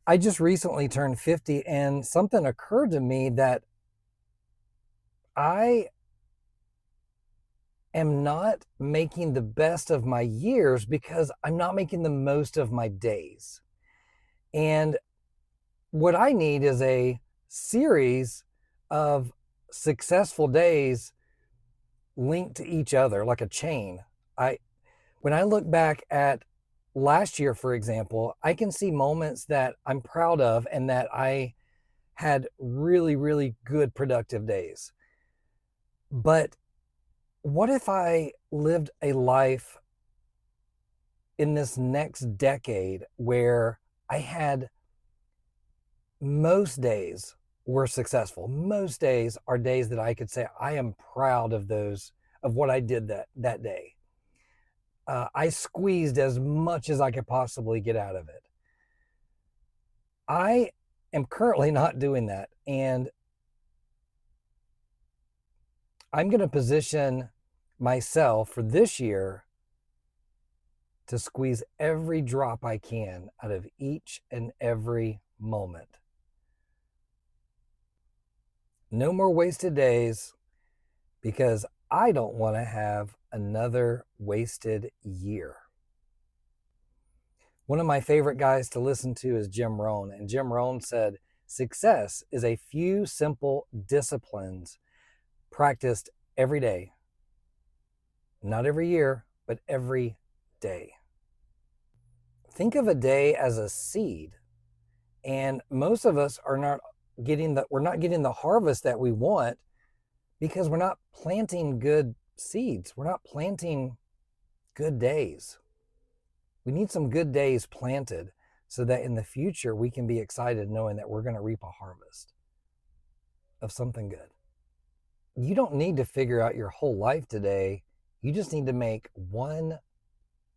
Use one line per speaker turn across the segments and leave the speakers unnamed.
I just recently turned 50 and something occurred to me that I am not making the best of my years because I'm not making the most of my days. And what I need is a series of successful days linked to each other like a chain. I When I look back at last year, for example, I can see moments that I'm proud of and that I had really, really good productive days. But what if I lived a life in this next decade where I had most days were successful? Most days are days that I could say I am proud of those, of what I did that day. I squeezed as much as I could possibly get out of it. I am currently not doing that, and I'm going to position myself for this year to squeeze every drop I can out of each and every moment. No more wasted days because I don't want to have another wasted year. One of my favorite guys to listen to is Jim Rohn, and Jim Rohn said, "Success is a few simple disciplines practiced every day, not every year, but every day." Think of a day as a seed, and most of us are not we're not getting the harvest that we want because we're not planting good seeds. We're not planting good days. We need some good days planted so that in the future we can be excited knowing that we're going to reap a harvest of something good. You don't need to figure out your whole life today. You just need to make one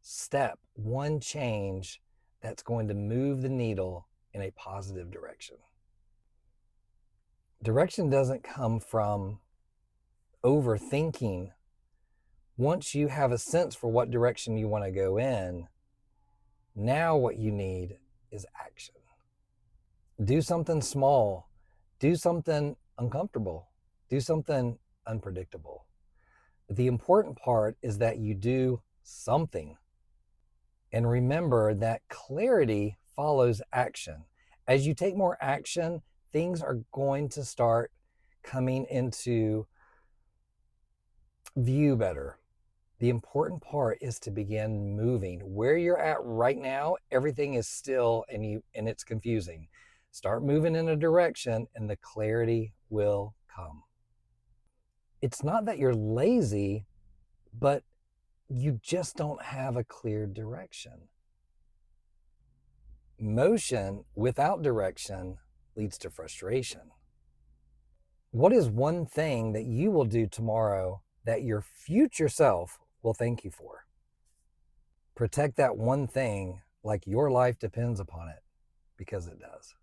step, one change that's going to move the needle in a positive direction. Direction doesn't come from overthinking. Once you have a sense for what direction you want to go in, now what you need is action. Do something small, do something uncomfortable, do something unpredictable. But the important part is that you do something. And remember that clarity follows action. As you take more action, things are going to start coming into view better. The important part is to begin moving. Where you're at right now, everything is still and it's confusing. Start moving in a direction and the clarity will come. It's not that you're lazy, but you just don't have a clear direction. Motion without direction leads to frustration. What is one thing that you will do tomorrow that your future self will thank you for? Protect that one thing like your life depends upon it, because it does.